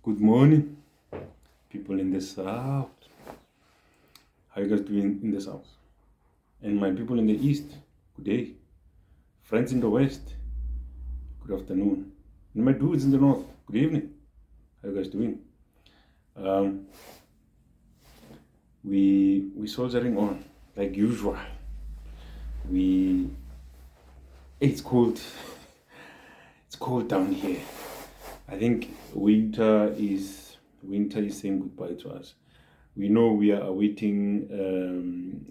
Good morning, people in the south. How you guys doing in the south? And my people in the east, good day. Friends in the west, good afternoon. And my dudes in the north, good evening. How you guys doing? Um, we soldiering on like usual. It's cold. It's cold down here. I think winter is saying goodbye to us. We know we are awaiting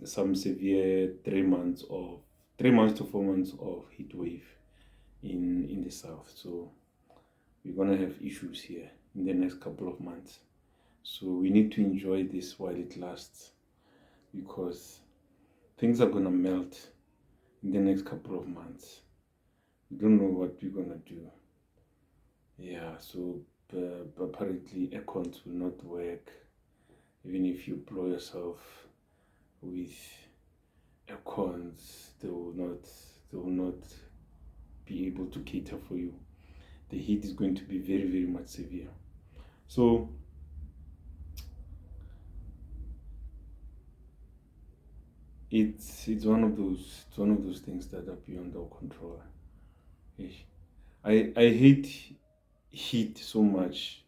some severe 3 months to 4 months of heat wave in the south. So we're gonna have issues here in the next couple of months. So we need to enjoy this while it lasts, because things are gonna melt in the next couple of months. We don't know what we're gonna do. Yeah, so apparently aircons will not work. Even if you blow yourself with aircons, they will not be able to cater for you. The heat is going to be very, very much severe. So it's one of those things that are beyond our control. I hate heat so much.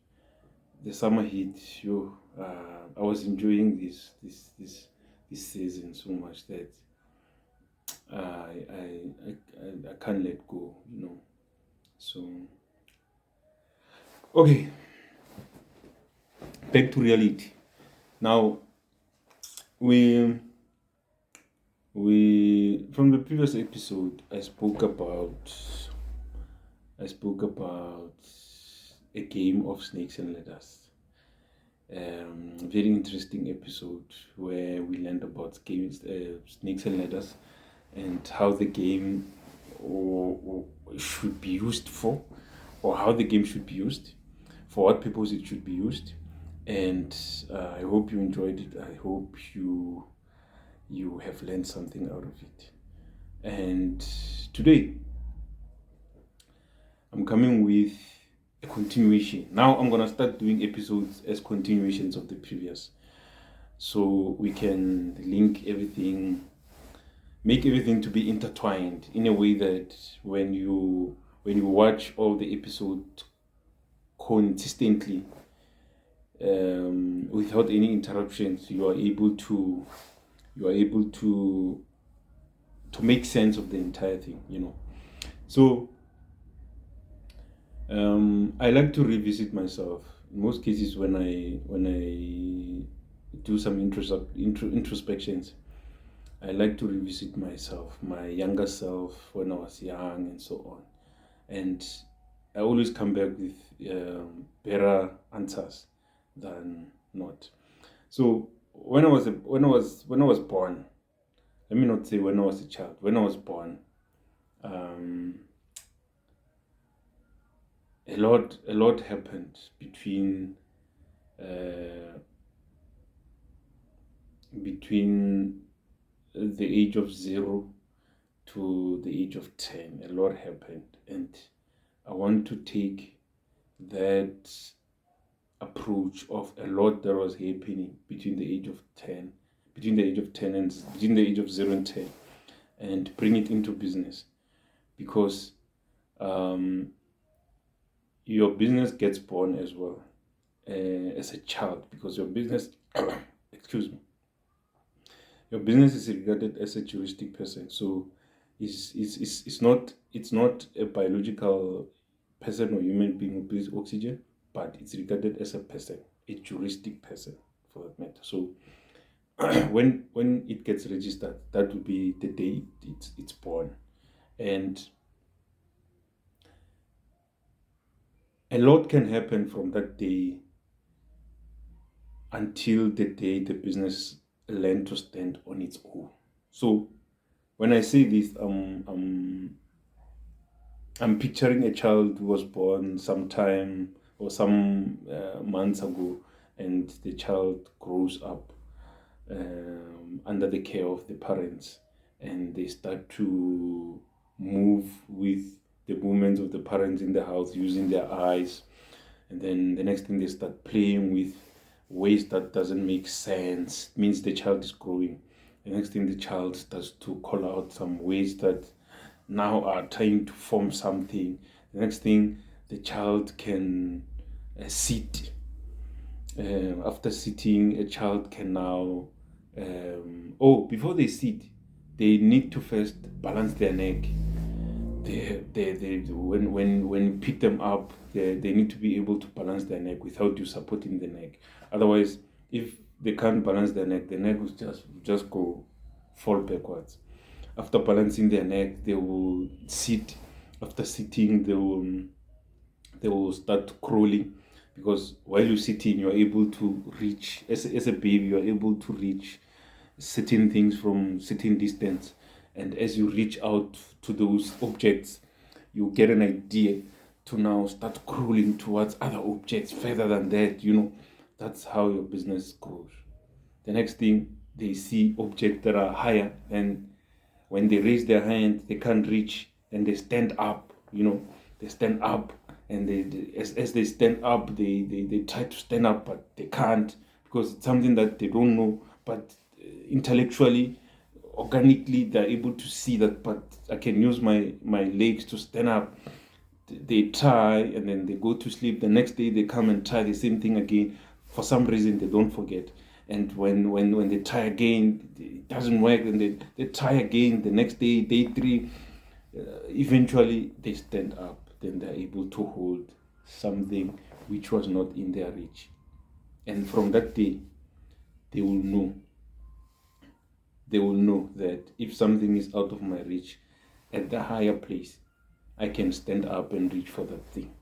The summer heat, I was enjoying this season so much that I can't let go, So okay, back to reality. Now we from the previous episode I spoke about a game of snakes and ladders. Very interesting episode where we learned about snakes and ladders, and how the game should be used for, or how the game should be used, for what purpose it should be used. And I hope you enjoyed it. I hope you have learned something out of it. And today I'm coming with a continuation. Now I'm gonna start doing episodes as continuations of the previous, so we can link everything, make everything to be intertwined in a way that when you watch all the episodes consistently, without any interruptions, you are able to make sense of the entire thing. So I like to revisit myself. In most cases, when I do some introspections, I like to revisit myself, my younger self when I was young, and so on. And I always come back with better answers than not. So when I was born, let me not say when I was a child. When I was born, a lot happened between the age of 0 to the age of 10. A lot happened, and I want to take that approach of a lot that was happening between the age of 10 and between the age of 0 and 10, and bring it into business, because your business gets born as well as a child, because your business excuse me, your business is regarded as a juristic person. So it's not a biological person or human being who breathes oxygen, but it's regarded as a person, a juristic person for that matter. So when it gets registered, that will be the day it's born. And a lot can happen from that day until the day the business learn to stand on its own. So when I say this, I'm picturing a child who was born sometime or some months ago, and the child grows up under the care of the parents, and they start to move with the movements of the parents in the house, using their eyes, And then the next thing, they start playing with ways that doesn't make sense. It means the child is growing. The next thing, the child starts to call out some ways that now are trying to form something. The next thing, the child can sit. After sitting, a child can now before they sit, they need to first balance their neck. When you pick them up, they need to be able to balance their neck without you supporting the neck. Otherwise, if they can't balance their neck, the neck will just go fall backwards. After balancing their neck, they will sit. After sitting, they will start crawling, because while you're sitting, you're able to reach, as a baby, you're able to reach certain things from certain distance. And as you reach out to those objects, you get an idea to now start crawling towards other objects further than that. That's how your business grows. The next thing, they see objects that are higher, and when they raise their hand, they can't reach, and they stand up. They stand up, and as they stand up, they try to stand up, but they can't, because it's something that they don't know. But intellectually, organically, they're able to see that, but I can use my legs to stand up. They try, and then they go to sleep. The next day, they come and try the same thing again. For some reason, they don't forget. And when they try again, it doesn't work, and they try again. The next day, day 3, eventually they stand up. Then they're able to hold something which was not in their reach. And from that day, they will know. They will know that if something is out of my reach, at the higher place, I can stand up and reach for that thing.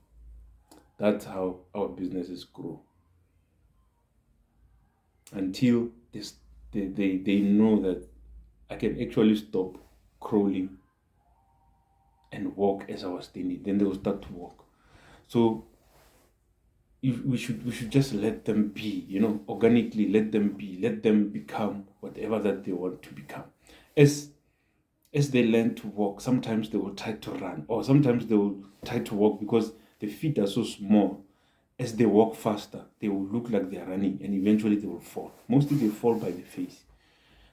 That's how our businesses grow. Until they know that I can actually stop crawling and walk as I was standing. Then they will start to walk. So we should just let them be, organically let them be, let them become whatever that they want to become. As they learn to walk, sometimes they will try to run, or sometimes they will try to walk because the feet are so small. As they walk faster, they will look like they are running, and eventually they will fall. Mostly they fall by the face.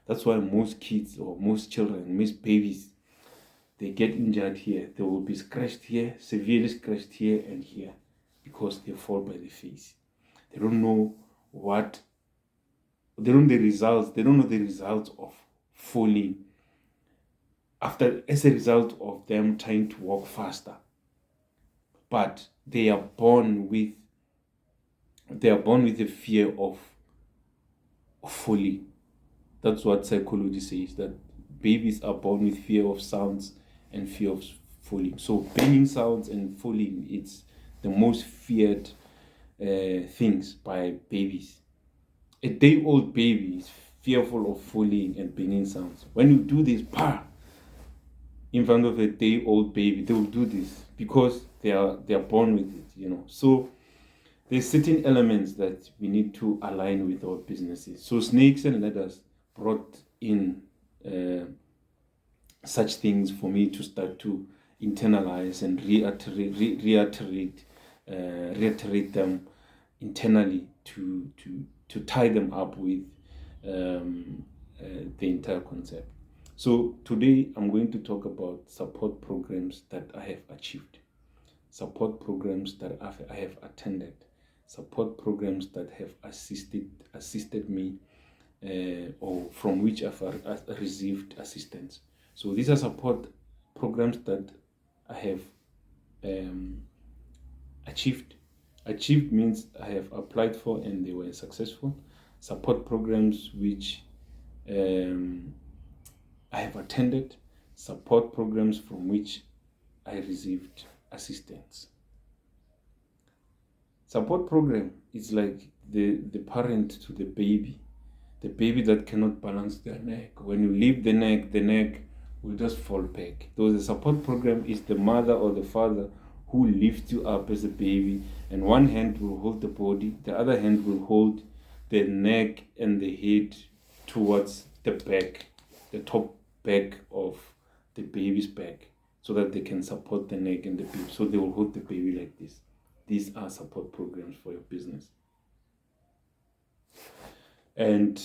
That's why most kids or most children, most babies, they get injured here. They will be scratched here, severely scratched here and here, because they fall by the face. They don't know the results. They don't know the results of falling as a result of them trying to walk faster. But they are born with the fear of falling. That's what psychology says, that babies are born with fear of sounds and fear of falling. So banging sounds and falling, it's the most feared things by babies. A day-old baby is fearful of falling and banging sounds. When you do this, in front of a day-old baby, they will do this because they are born with it, So there's certain elements that we need to align with our businesses. So snakes and ladders brought in such things for me to start to internalize and reiterate them internally to tie them up with the entire concept. So today I'm going to talk about support programs that I have achieved, support programs that I have attended, support programs that have assisted me or from which I've received assistance. So these are support programs that I have achieved. Achieved means I have applied for and they were successful. Support programs which I have attended, support programs from which I received assistance. Support program is like the parent to the baby that cannot balance their neck. When you leave the neck will just fall back. So the support program is the mother or the father who lifts you up as a baby, and one hand will hold the body, the other hand will hold the neck and the head towards the back, the top back of the baby's back, so that they can support the neck and the baby. So they will hold the baby like this. these are support programs for your business. And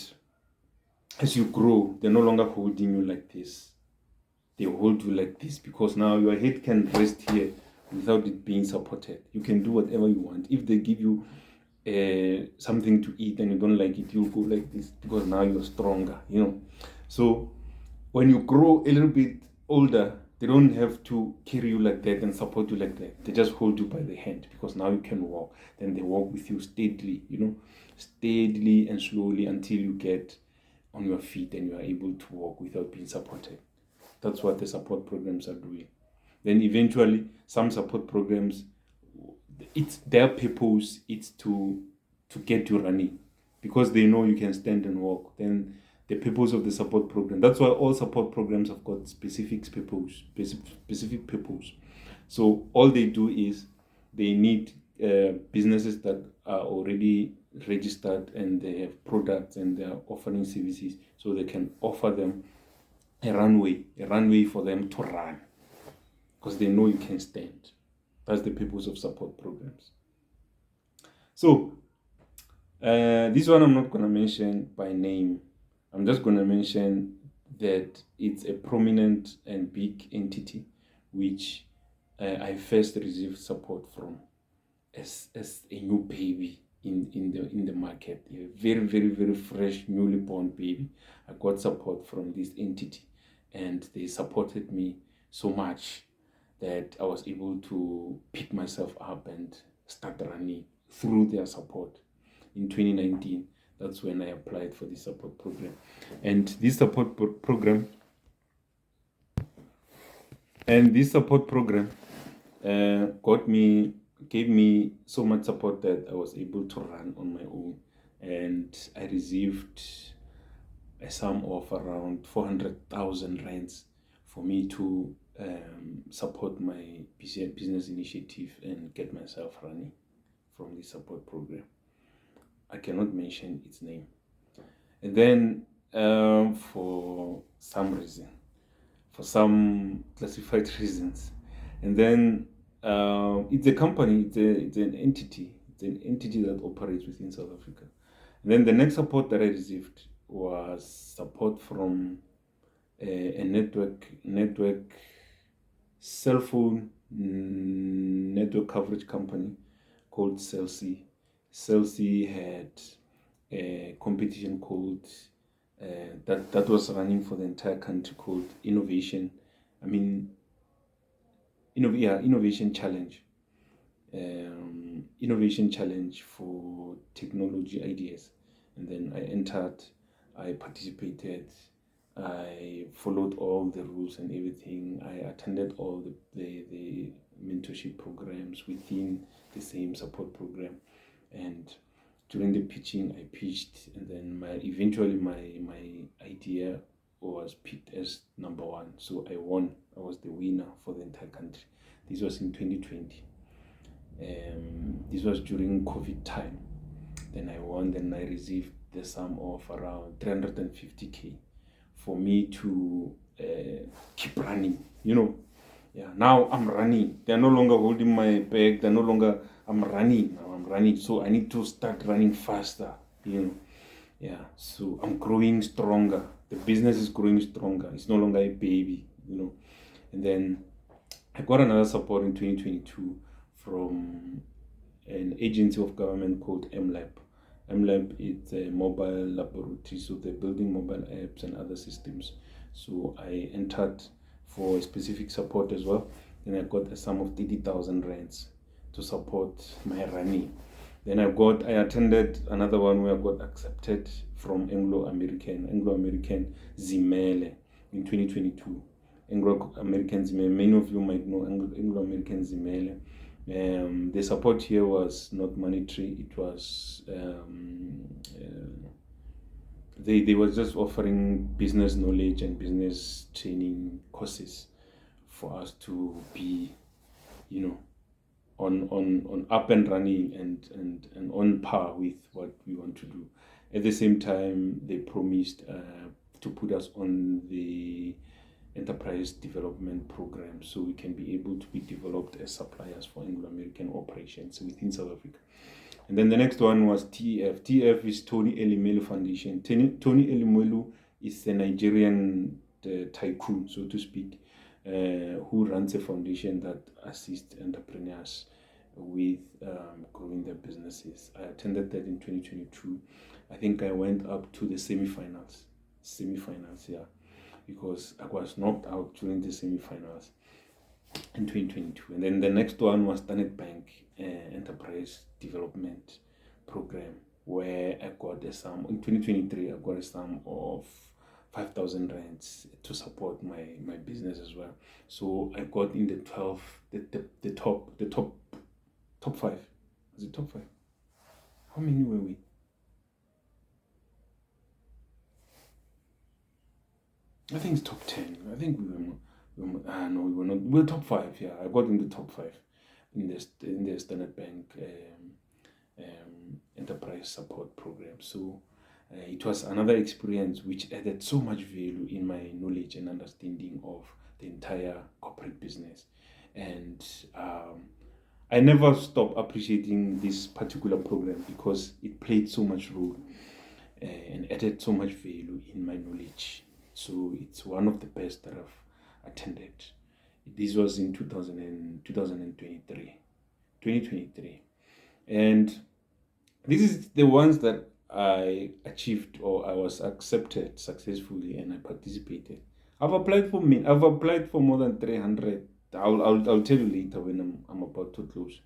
as you grow, they're no longer holding you like this. They hold you like this, because now your head can rest here without it being supported. You can do whatever you want. If they give you something to eat and you don't like it, you go like this, because now you're stronger, So when you grow a little bit older, they don't have to carry you like that and support you like that. They just hold you by the hand, because now you can walk. Then they walk with you steadily, steadily and slowly, until you get on your feet and you are able to walk without being supported. That's what the support programs are doing. Then eventually, some support programs, it's their purpose, it's to get you running, because they know you can stand and walk. Then the purpose of the support program, that's why all support programs have got specific purpose. So all they do is they need businesses that are already registered and they have products and they are offering services, so they can offer them a runway for them to run, because they know you can stand. That's the purpose of support programs. So this one I'm not going to mention by name. I'm just going to mention that it's a prominent and big entity which I first received support from as a new baby in the market. A very, very, very fresh, newly born baby. I got support from this entity, and they supported me so much that I was able to pick myself up and start running through their support. In 2019, that's when I applied for the support program. And this support program gave me so much support that I was able to run on my own. And I received a sum of around 400,000 rands for me to support my business initiative and get myself running from the support program. I cannot mention its name. And then for some reason, for some classified reasons, and then it's a company, it's an entity that operates within South Africa. And then the next support that I received was support from a network cell phone network coverage company called Cell C. Cell C had a competition called that was running for the entire country called Innovation Challenge. Innovation Challenge for technology ideas. And then I entered, I participated, I followed all the rules and everything. I attended all the mentorship programs within the same support program. And during the pitching, I pitched, and then eventually my idea was picked as number one. So I won. I was the winner for the entire country. This was in 2020. This was during COVID time. Then I won. Then I received the sum of around 350K for me to keep running. Yeah. Now I'm running. They're no longer holding my bag. They're no longer. I'm running. Now I'm running. So I need to start running faster. Yeah. So I'm growing stronger. The business is growing stronger. It's no longer a baby. And then I got another support in 2022 from an agency of government called MLab. MLab is a mobile laboratory, so they're building mobile apps and other systems. So I entered for a specific support as well, and I got a sum of 30,000 rands to support my running. Then I attended another one where I got accepted from Anglo American Zimele in 2022. Anglo American Zimele, many of you might know Anglo American Zimele. The support here was not monetary. It was they were just offering business knowledge and business training courses for us to be, on up and running and on par with what we want to do. At the same time, they promised to put us on the enterprise development program, so we can be able to be developed as suppliers for Anglo-American operations within South Africa. And then the next one was TEF. TEF is Tony Elimelu Foundation. Tony Elimelu is a Nigerian tycoon, so to speak, who runs a foundation that assists entrepreneurs with growing their businesses. I attended that in 2022. I think I went up to the semi-finals, yeah, because I was knocked out during the semi-finals in 2022. And then the next one was Standard Bank Enterprise Development Program, where I got a sum, in 2023, I got a sum of 5,000 rands to support my business as well. So I got in the 12, the top 5. Was it top 5? How many were we? I think it's top 10. I think we were not. We were top 5. Yeah, I got in the top 5 in the Standard Bank Enterprise Support Program. So it was another experience which added so much value in my knowledge and understanding of the entire corporate business. And I never stopped appreciating this particular program because it played so much role and added so much value in my knowledge. So it's one of the best that I've attended. This was in 2023. And this is the ones that I achieved, or I was accepted successfully, and I participated. I've applied for more than 300. I'll tell you later when I'm about to close.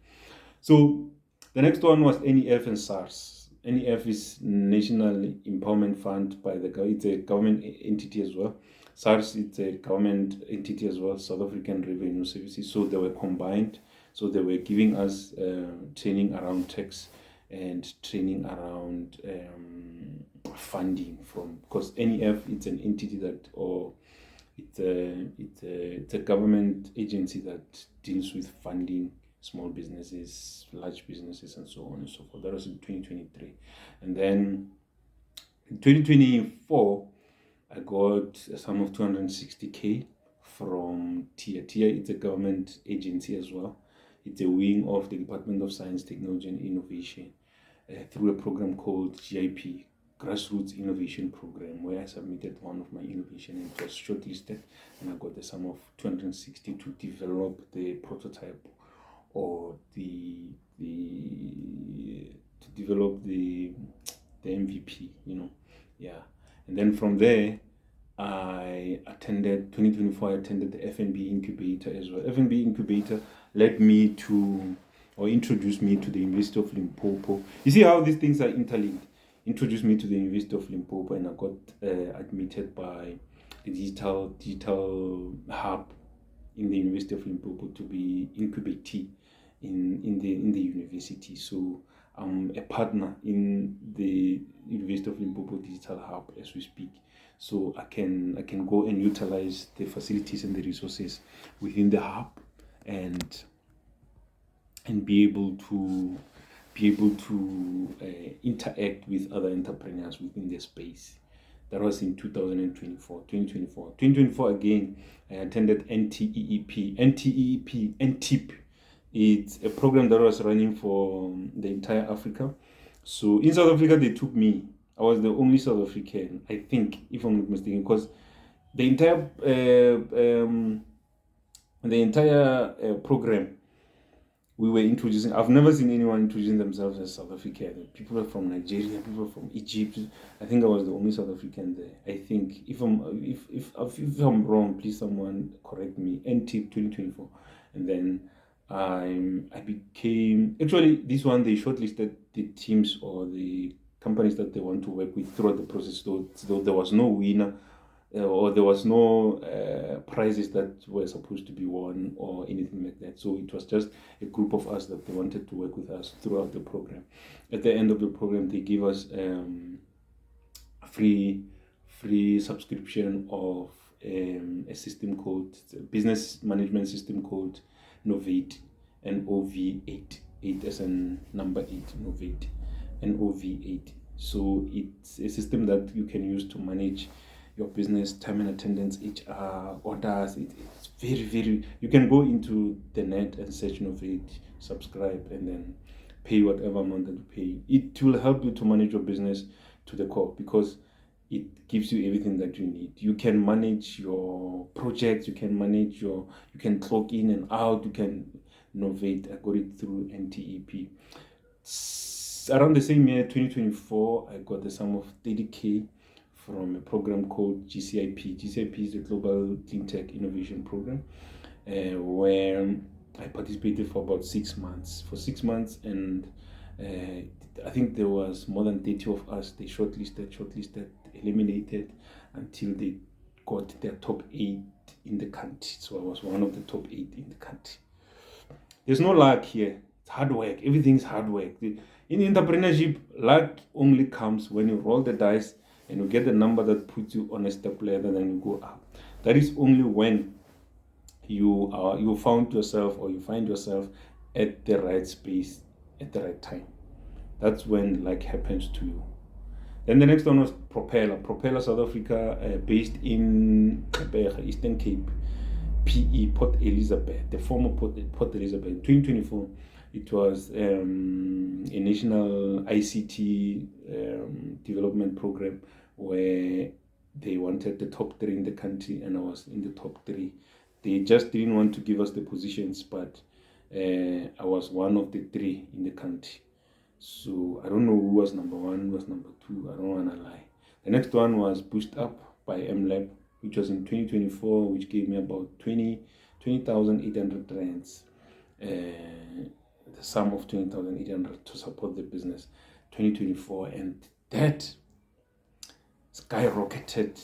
So the next one was NEF and SARS. NEF is National Empowerment Fund it's a government entity as well. SARS is a government entity as well, South African Revenue Services. So they were combined. So they were giving us training around tax and training around funding because NEF, it's an entity that, or it's a government agency that deals with funding small businesses, large businesses, and so on and so forth. That was in 2023. And then in 2024, I got a sum of 260K from TIA. TIA is a government agency as well. It's a wing of the Department of Science, Technology and Innovation through a program called GIP, Grassroots Innovation Program, where I submitted one of my innovation and it was shortlisted, and I got the sum of 260 to develop the prototype or to develop the MVP, yeah. And then from there, I attended 2024. I attended the FNB incubator as well. FNB incubator led me to, or introduced me to the University of Limpopo. You see how these things are interlinked. Introduced me to the University of Limpopo, and I got admitted by the digital hub in the University of Limpopo to be incubatee in the university. So I'm a partner in the University of Limpopo Digital Hub as we speak. So I can go and utilize the facilities and the resources within the hub and be able to interact with other entrepreneurs within the space. That was in 2024 again. I attended NTEP. It's a program that was running for the entire Africa. So in South Africa, they took me. I was the only South African, I think, if I'm not mistaken, because the entire program we were introducing. I've never seen anyone introducing themselves as South African. People from Nigeria, people from Egypt. I think I was the only South African there. I think if I'm wrong, please someone correct me. NTIP 2024, and then I became, actually this one they shortlisted the teams or the companies that they want to work with throughout the process. Though there was no winner. Or there was no prizes that were supposed to be won or anything like that. So it was just a group of us that they wanted to work with us throughout the program. At the end of the program, they gave us a free subscription of a system called a business management system called Novate, NOV8, 8 as in number 8, Novate, NOV8. So it's a system that you can use to manage your business, time and attendance, HR, orders. It's very, very, you can go into the net and search Innovate, subscribe, and then pay whatever amount that you pay. It will help you to manage your business to the core, because it gives you everything that you need. You can manage your projects, you can clock in and out, you can innovate. I got it through NTEP. Around the same year, 2024, I got the sum of 30K from a program called GCIP. GCIP is the Global Clean Tech Innovation Program, where I participated for about 6 months. For 6 months, and I think there was more than 30 of us. They shortlisted, eliminated, until they got their top 8 in the country. So I was one of the top 8 in the country. There's no luck here. It's hard work. Everything's hard work. In entrepreneurship, luck only comes when you roll the dice and you get the number that puts you on a step ladder, then you go up. That is only when you find yourself at the right space at the right time. That's when luck happens to you. Then the next one was Propeller South Africa, based in Eastern Cape, PE, Port Elizabeth, the former Port Elizabeth. In 2024, it was a national ICT development program where they wanted the top 3 in the country, and I was in the top 3. They just didn't want to give us the positions, but I was one of the 3 in the country. So I don't know who was number 1, who was number 2. I don't want to lie. The next one was Boost Up by MLab, which was in 2024, which gave me about 20,800 rands. The sum of 20,800 to support the business, 2024, and that skyrocketed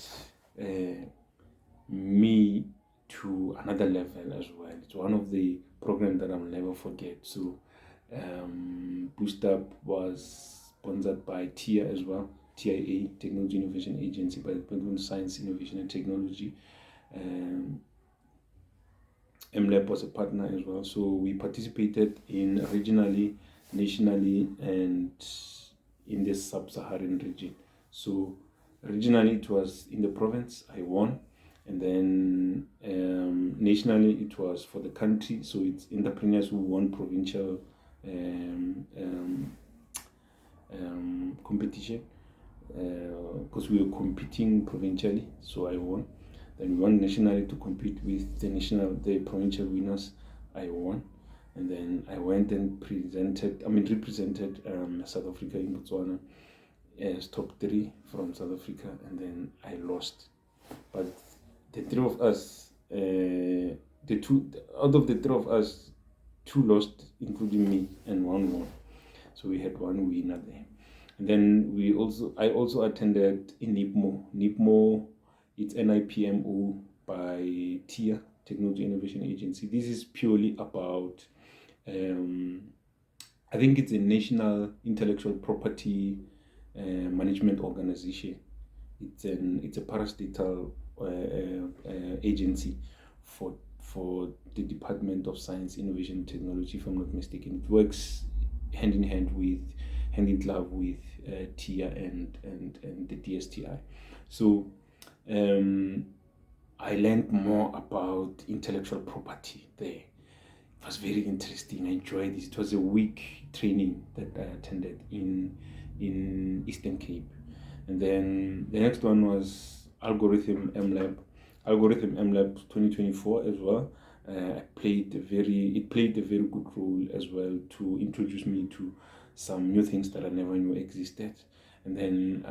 me to another level as well. It's one of the programs that I'll never forget. So Boost Up was sponsored by TIA as well, TIA, Technology Innovation Agency, by the Department of Science, Innovation and Technology. MLab was a partner as well. So we participated in regionally, nationally, and in the sub-Saharan region. So regionally, it was in the province, I won. And then nationally, it was for the country. So it's entrepreneurs who won provincial competition, because we were competing provincially. So I won. Then we won nationally to compete with the provincial winners. I won. And then I went and represented South Africa in Botswana as top 3 from South Africa, and then I lost. But the 3 of us, out of the 3 of us, 2 lost, including me, and 1 won. So we had 1 winner there. And then I also attended in NIPMO. It's NIPMO by TIA, Technology Innovation Agency. This is purely about, I think it's a national intellectual property management organization. It's a parastatal agency for the Department of Science, Innovation and Technology, if I'm not mistaken. It works hand in glove with TIA and the DSTI. So I learned more about intellectual property there. It was very interesting. I enjoyed this. It was a week training that I attended in Eastern Cape. And then the next one was Algorithm MLab 2024 as well. It played a very good role as well to introduce me to some new things that I never knew existed. And then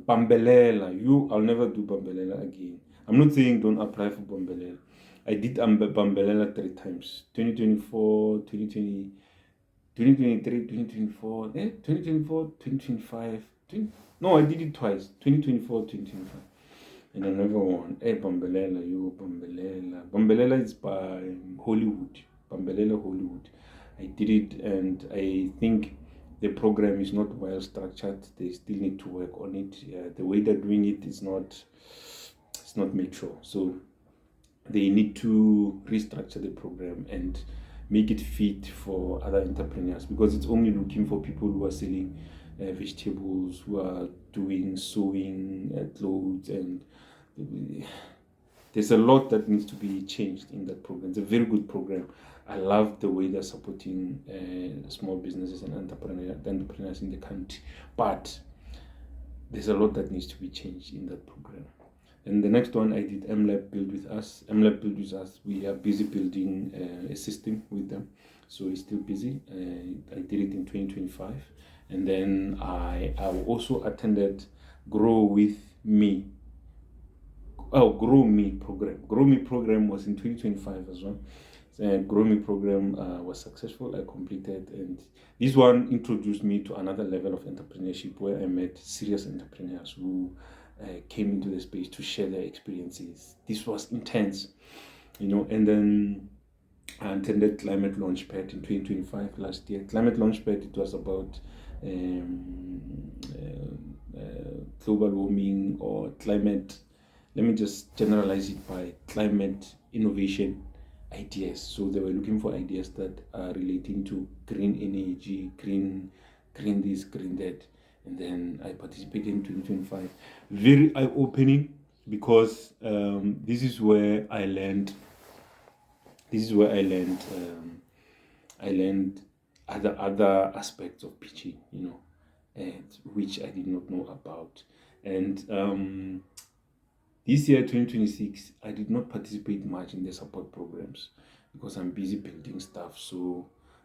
Bambelela, I'll never do Bambelela again. I'm not saying don't apply for Bambelela. I did Bambelela 3 times. 2024, 2020, 2023, 2024, 2025. No, I did it twice. 2024, 2025. And I never won. Bambelela, Bambelela. Bambelela is by Hollywood. Bambelela Hollywood. I did it, and I think the program is not well structured. They still need to work on it. The way they're doing it is not mature. So they need to restructure the program and make it fit for other entrepreneurs, because it's only looking for people who are selling vegetables, who are doing sewing clothes and there's a lot that needs to be changed in that program. It's a very good program. I love the way they're supporting small businesses and entrepreneurs in the country. But there's a lot that needs to be changed in that program. And the next one I did MLab Build With Us. MLab Build With Us, we are busy building a system with them. So it's still busy. I did it in 2025. And then I also attended Grow With Me. Grow Me program. Grow Me program was in 2025 as well. Grow Me program was successful. I completed, and this one introduced me to another level of entrepreneurship where I met serious entrepreneurs who came into the space to share their experiences. This was intense, and then I attended Climate Launchpad in 2025 last year. Climate Launchpad, it was about global warming or climate. Let me just generalize it by climate innovation ideas. So they were looking for ideas that are relating to green energy, green this, green that. And then I participated in 2025. Very eye-opening, because this is where I learned. I learned other aspects of pitching, and which I did not know about. And this year, 2026, I did not participate much in the support programs because I'm busy building stuff.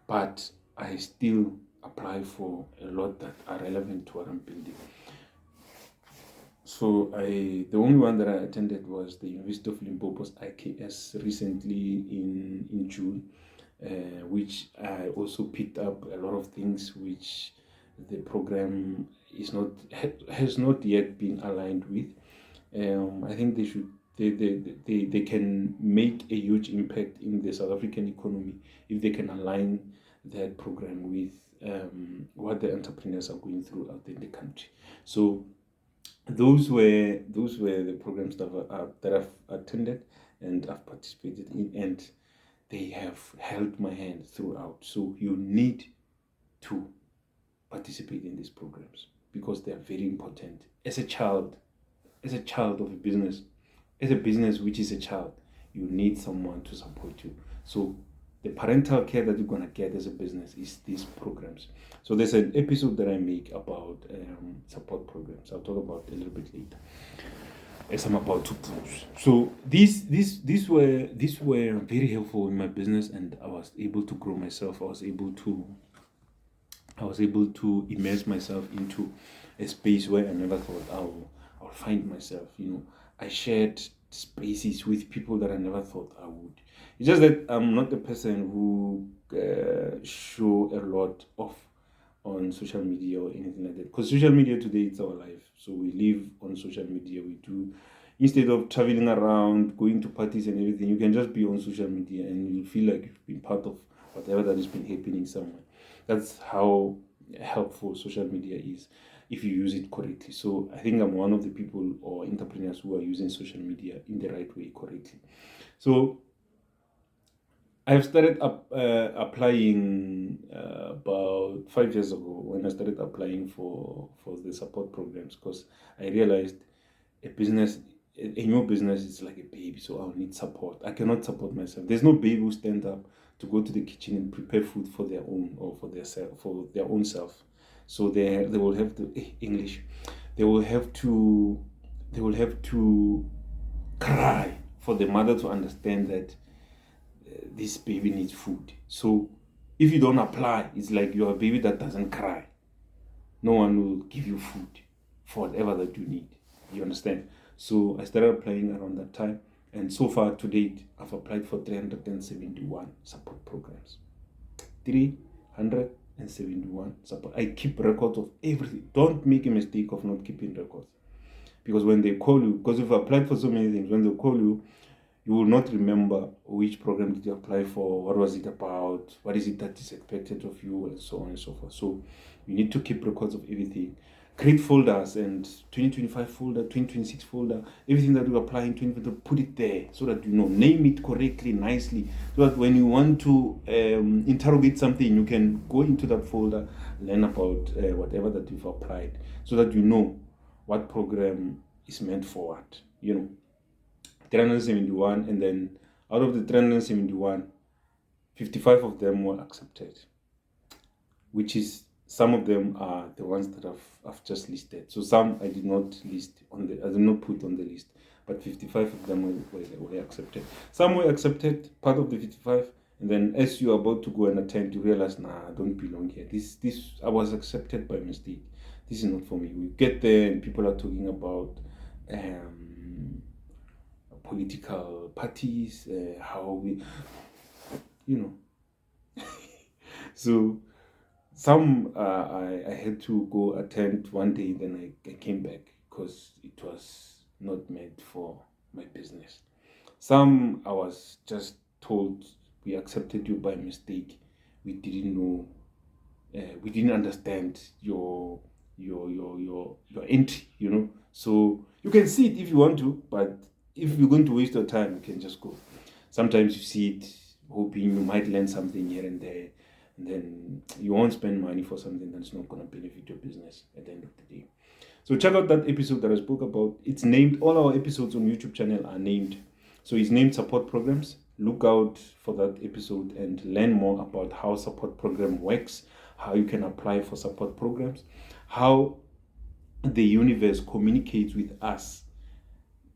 But I still apply for a lot that are relevant to what I'm building. So the only one that I attended was the University of Limpopo's IKS recently in June, which I also picked up a lot of things which the program has not yet been aligned with. I think they can make a huge impact in the South African economy if they can align that program with what the entrepreneurs are going through out there in the country. So those were the programs that I've attended and I've participated in, and they have held my hand throughout. So you need to participate in these programs because they are very important. As a child of a business, as a business which is a child, you need someone to support you. So the parental care that you're going to get as a business is these programs. So there's an episode that I make about support programs. I'll talk about it a little bit later as I'm about to close. So these were very helpful in my business, and I was able to grow myself. I was able to immerse myself into a space where I never thought I'll find myself. I shared spaces with people that I never thought I would. It's just that I'm not the person who show a lot of on social media or anything like that. Because social media today, it's our life. So we live on social media. We do, instead of traveling around, going to parties and everything, you can just be on social media and you feel like you've been part of whatever that has been happening somewhere. That's how helpful social media is if you use it correctly. So I think I'm one of the people or entrepreneurs who are using social media in the right way, correctly. So I've started applying about 5 years ago when I started applying for the support programs, because I realized a new business is like a baby, so I'll need support. I cannot support myself. There's no baby who stand up to go to the kitchen and prepare food for their own or for their own self. So they will have to English. They will have to cry for the mother to understand that this baby needs food. So if you don't apply, it's like you're a baby that doesn't cry. No one will give you food for whatever that you need. You understand? So I started applying around that time, and so far to date, I've applied for 371 support programs. 371 support. I keep records of everything. Don't make a mistake of not keeping records, because when they call you, because you've applied for so many things, when they call you, you will not remember which program did you apply for, what was it about, what is it that is expected of you, and so on and so forth. So you need to keep records of everything. Create folders, and 2025 folder, 2026 folder, everything that you apply in 2025, put it there so that you know. Name it correctly, nicely, so that when you want to interrogate something, you can go into that folder, learn about whatever that you've applied, so that you know what program is meant for what, 371, and then out of the 371, 55 of them were accepted, which is, some of them are the ones that I've just listed. So some I did not put on the list, but 55 of them were accepted. Some were accepted, part of the 55, and then as you're about to go and attend, you realize, nah, I don't belong here. This I was accepted by mistake. This is not for me. We get there and people are talking about political parties, how we, so some I had to go attend one day, then I came back because it was not meant for my business. Some I was just told, we accepted you by mistake. We didn't know, we didn't understand your entry, So you can see it if you want to, but if you're going to waste your time, you can just go. Sometimes you see it hoping you might learn something here and there, and then you won't spend money for something that's not going to benefit your business at the end of the day. So check out that episode that I spoke about. It's named, all our episodes on YouTube channel are named. So it's named Support Programs. Look out for that episode and learn more about how support program works, how you can apply for support programs, how the universe communicates with us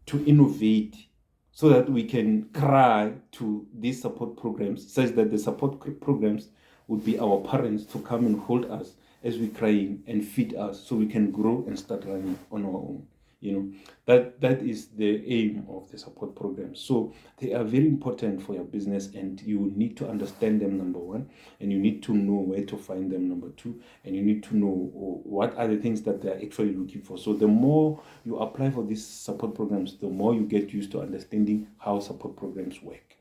to innovate so that we can cry to these support programs, such that the support programs would be our parents to come and hold us as we're crying and feed us so we can grow and start running on our own. That is the aim of the support programs. So they are very important for your business, and you need to understand them, number one, and you need to know where to find them, number two, and you need to know what are the things that they're actually looking for. So the more you apply for these support programs, the more you get used to understanding how support programs work.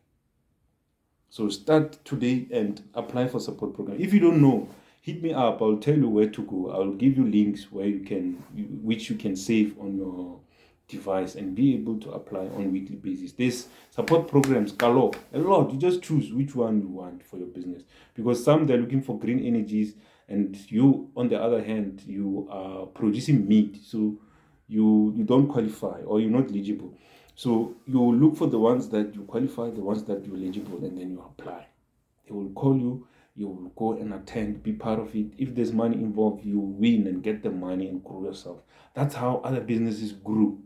So start today and apply for support program. If you don't know, hit me up. I'll tell you where to go. I'll give you links which you can save on your device and be able to apply on weekly basis. There's support programs, a lot. You just choose which one you want for your business, because some they're looking for green energies, and you, on the other hand, you are producing meat, so you don't qualify or you're not eligible. So you look for the ones that you qualify, the ones that you're eligible, and then you apply. They will call you. You will go and attend, be part of it. If there's money involved, you win and get the money and grow yourself. That's how other businesses grew.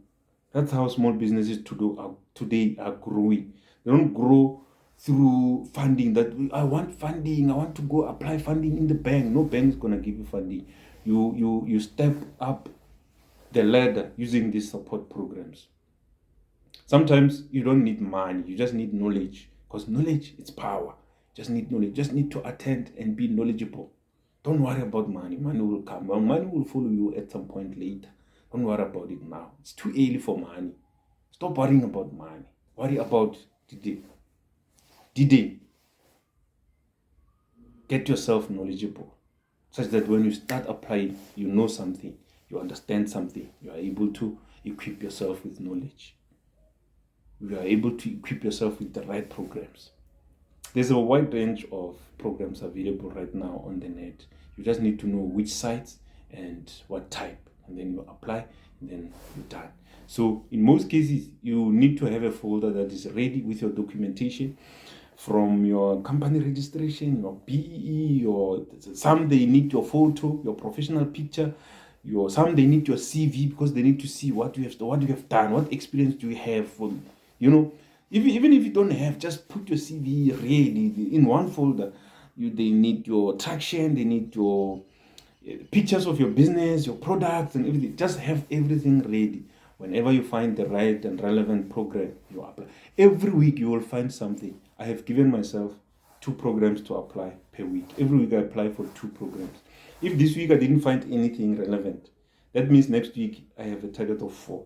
That's how small businesses today are growing. They don't grow through funding. That I want funding. I want to go apply funding in the bank. No bank is gonna give you funding. You step up the ladder using these support programs. Sometimes you don't need money. You just need knowledge, because knowledge is power. Just need knowledge. Just need to attend and be knowledgeable. Don't worry about money. Money will come. Well, money will follow you at some point later. Don't worry about it now. It's too early for money. Stop worrying about money. Worry about today. Get yourself knowledgeable, such that when you start applying, you know something, you understand something, you are able to equip yourself with knowledge. You are able to equip yourself with the right programs. There's a wide range of programs available right now on the net. You just need to know which sites and what type, and then you apply, and then you're done. So in most cases, you need to have a folder that is ready with your documentation, from your company registration, your BEE, some they need your photo, your professional picture, some they need your CV, because they need to see what you have done, what experience do you have from, even if you don't have, just put your CV ready in one folder. They need your traction, they need your pictures of your business, your products, and everything. Just have everything ready. Whenever you find the right and relevant program, you apply. Every week you will find something. I have given myself 2 programs to apply per week. Every week I apply for 2 programs. If this week I didn't find anything relevant, that means next week I have a target of 4.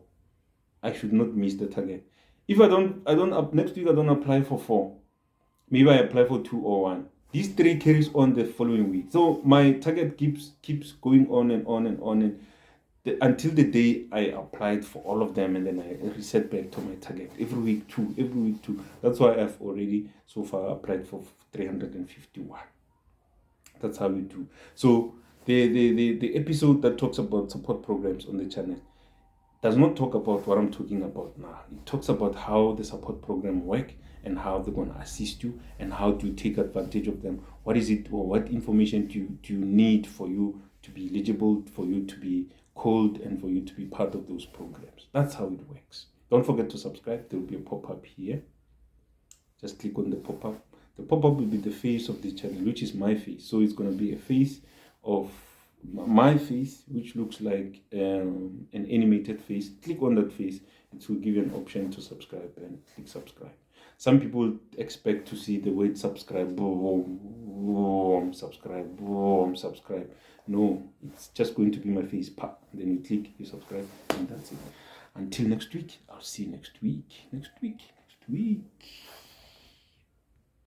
I should not miss the target. If next week I don't apply for 4, maybe I apply for 2 or 1. These 3 carries on the following week. So my target keeps going on and on and on, until the day I applied for all of them, and then I reset back to my target. Every week 2. That's why I've already so far applied for 351. That's how we do. So the episode that talks about support programs on the channel, does not talk about what I'm talking about now. It talks about how the support program work and how they're going to assist you and how to take advantage of them. What is it, or what information do you need for you to be eligible, for you to be called, and for you to be part of those programs. That's how it works. Don't forget to subscribe. There will be a pop-up here. Just click on the pop-up. The pop-up will be the face of the channel, which is my face. So it's going to be a face of my face, which looks like an animated face. Click on that face. It will give you an option to subscribe, and click subscribe. Some people expect to see the word subscribe, boom, boom, subscribe, boom, subscribe. No, it's just going to be my face. Pop. Then you click, you subscribe, and that's it. Until next week, I'll see you next week. Next week.